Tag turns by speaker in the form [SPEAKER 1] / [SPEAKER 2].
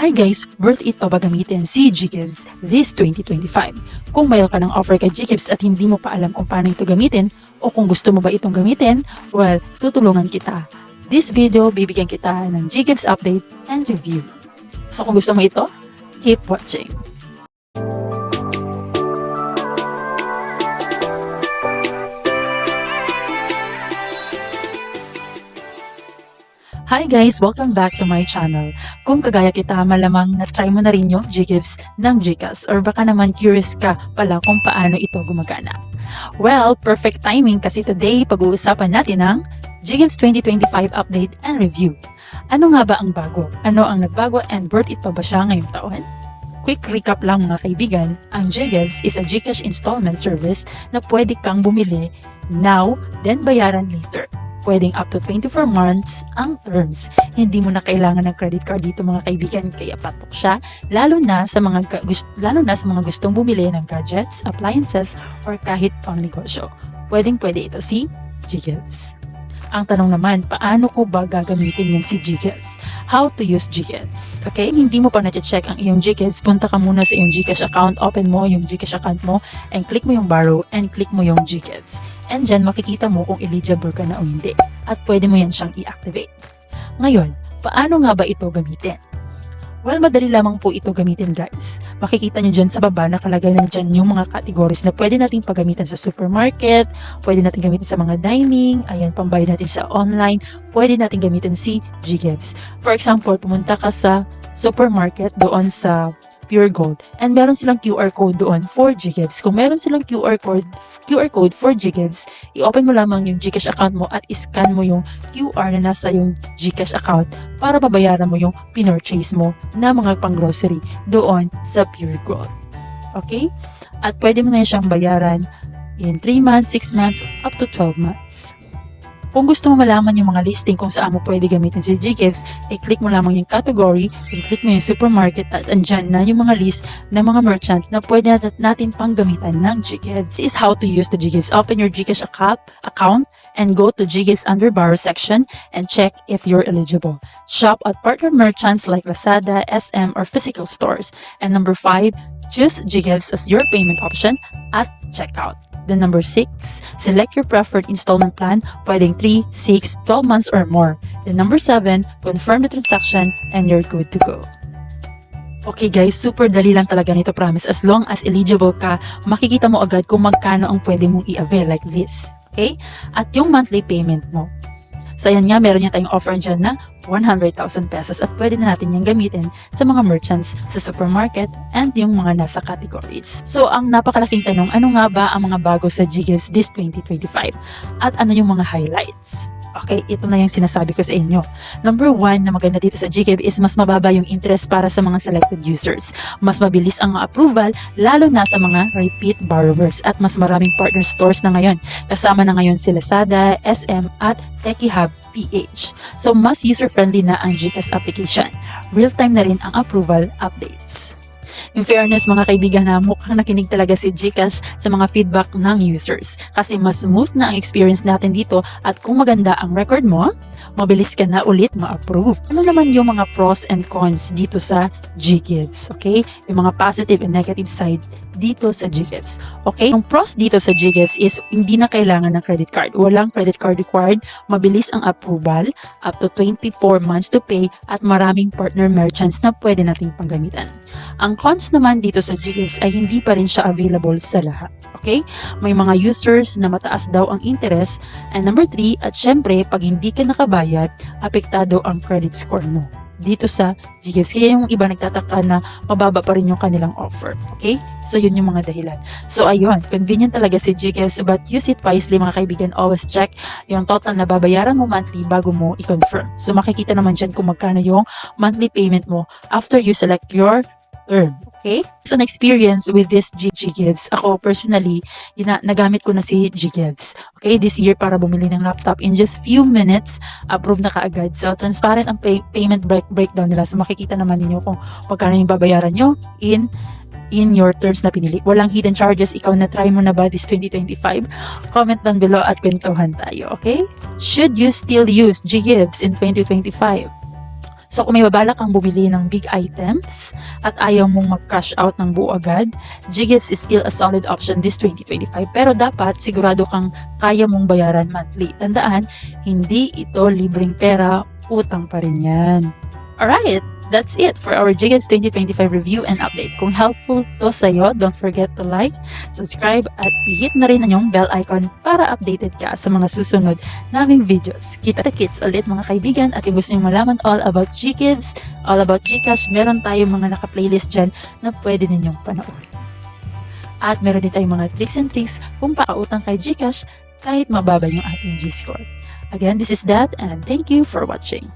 [SPEAKER 1] Hi guys! Worth it pa ba gamitin si GGives this 2025? Kung mayroon ka ng offer kay GGives at hindi mo pa alam kung paano ito gamitin o kung gusto mo ba itong gamitin, well, tutulungan kita. This video, bibigyan kita ng GGives update and review. So kung gusto mo ito, keep watching. Hi guys! Welcome back to my channel. Kung kagaya kita, malamang na-try mo na rin yung GGives ng GCash or baka naman curious ka pala kung paano ito gumagana. Well, perfect timing kasi today pag-uusapan natin ang GGives 2025 update and review. Ano nga ba ang bago? Ano ang nagbago and worth it pa ba siya ngayong taon? Quick recap lang mga kaibigan, ang GGives is a GCash installment service na pwede kang bumili now, then bayaran later. Pwedeng up to 24 months ang terms. Hindi mo na kailangan ng credit card dito mga kaibigan, kaya patok siya lalo na sa mga gustong bumili ng gadgets, appliances or kahit pang negosyo. Pwedeng-pwede ito si GGives. Ang tanong naman, paano ko ba gagamitin yan si GGives? How to use GGives? Okay, hindi mo pa na-check ang iyong GGives, punta ka muna sa iyong GCash account, open mo yung GCash account mo, and click mo yung borrow, and click mo yung GGives. And dyan, makikita mo kung eligible ka na o hindi. At pwede mo yan siyang i-activate. Ngayon, paano nga ba ito gamitin? Well, madali lamang po ito gamitin guys. Makikita nyo dyan sa baba, nakalagay na dyan yung mga categories na pwede nating paggamitan sa supermarket, pwede natin gamitin sa mga dining, ayan, pambayad natin sa online, pwede natin gamitin si GGives. For example, pumunta ka sa supermarket doon sa Pure Gold and meron silang QR code doon for GGives. Kung meron silang QR code for GGives, i-open mo lamang yung GCash account mo at iscan mo yung QR na nasa yung GCash account para babayaran mo yung pinurchase mo na mga pang-grocery doon sa Pure Gold. Okay? At pwede mo na siyang bayaran in 3 months, 6 months, up to 12 months. Kung gusto mo malaman yung mga listing kung saan mo pwede gamitin si GGives, i-click mo lamang yung category, i-click mo yung supermarket at andyan na yung mga list ng mga merchant na pwede natin pang gamitan ng GGives. This is how to use the GGives. Open your GCash account and go to GGives under borrow section and check if you're eligible. Shop at partner merchants like Lazada, SM, or physical stores. And number 5, choose GGives as your payment option at checkout. Then number 6, select your preferred installment plan, pwedeng 3, 6, 12 months or more. Then number 7, confirm the transaction and you're good to go. Okay guys, super dali lang talaga nito, promise. As long as eligible ka, makikita mo agad kung magkano ang pwede mong i-avail like this. Okay? At yung monthly payment mo. So ayan nga, meron niya tayong offer dyan na 100,000 pesos at pwede na natin yung gamitin sa mga merchants sa supermarket and yung mga nasa categories. So ang napakalaking tanong, ano nga ba ang mga bago sa GGives this 2025? At ano yung mga highlights? Okay, ito na yung sinasabi ko sa inyo. Number 1 na maganda dito sa GGives is mas mababa yung interest para sa mga selected users. Mas mabilis ang approval lalo na sa mga repeat borrowers at mas maraming partner stores na ngayon. Kasama na ngayon si Lazada, SM at Techie Hub PH. So mas user-friendly na ang GCash application. Real-time na rin ang approval updates. In fairness mga kaibigan, na mukhang nakinig talaga si GCash sa mga feedback ng users kasi mas smooth na ang experience natin dito at kung maganda ang record mo, mabilis ka na ulit ma-approve. Ano naman yung mga pros and cons dito sa GGives? Okay? Yung mga positive and negative side dito sa GGives. Okay? Yung pros dito sa GGives is hindi na kailangan ng credit card. Walang credit card required, mabilis ang approval, up to 24 months to pay at maraming partner merchants na pwede nating panggamitan. Ang cons naman dito sa GGives ay hindi pa rin siya available sa lahat. Okay? May mga users na mataas daw ang interest. And number 3, at syempre, pag hindi ka nakabayad, apektado ang credit score mo dito sa GGives. Kaya yung iba nagtataka na mababa pa rin yung kanilang offer. Okay? So, yun yung mga dahilan. So, ayun. Convenient talaga si GGives but use it wisely mga kaibigan. Always check yung total na babayaran mo monthly bago mo i-confirm. So, makikita naman dyan kung magkano yung monthly payment mo after you select your term. Okay? So, na-experience with this GGives, ako personally, nagamit ko na si GGives. Okay? This year para bumili ng laptop in just few minutes, approve na kaagad. So, transparent ang payment breakdown nila. So, makikita naman ninyo kung magkano yung babayaran nyo in your terms na pinili. Walang hidden charges. Ikaw na try mo na ba this 2025? Comment down below at kwentuhan tayo. Okay? Should you still use GGives in 2025? So kung may babalak kang bumili ng big items at ayaw mong mag-cash out ng buo agad, GGifts is still a solid option this 2025. Pero dapat sigurado kang kaya mong bayaran monthly. Tandaan, hindi ito libreng pera, utang pa rin yan. Alright, that's it for our GGifts 2025 review and update. Kung helpful to sa'yo, don't forget to like, subscribe, at i-hit na rin ang yung bell icon para updated ka sa mga susunod naming videos. Kita-kits ulit mga kaibigan, at kung gusto nyo malaman all about GGifts, all about GCash, meron tayong mga naka-playlist dyan na pwede ninyong panoorin. At meron din tayong mga tricks and tricks kung pautang kay GCash kahit mababa yung ating G-score. Again, this is Dat, and thank you for watching.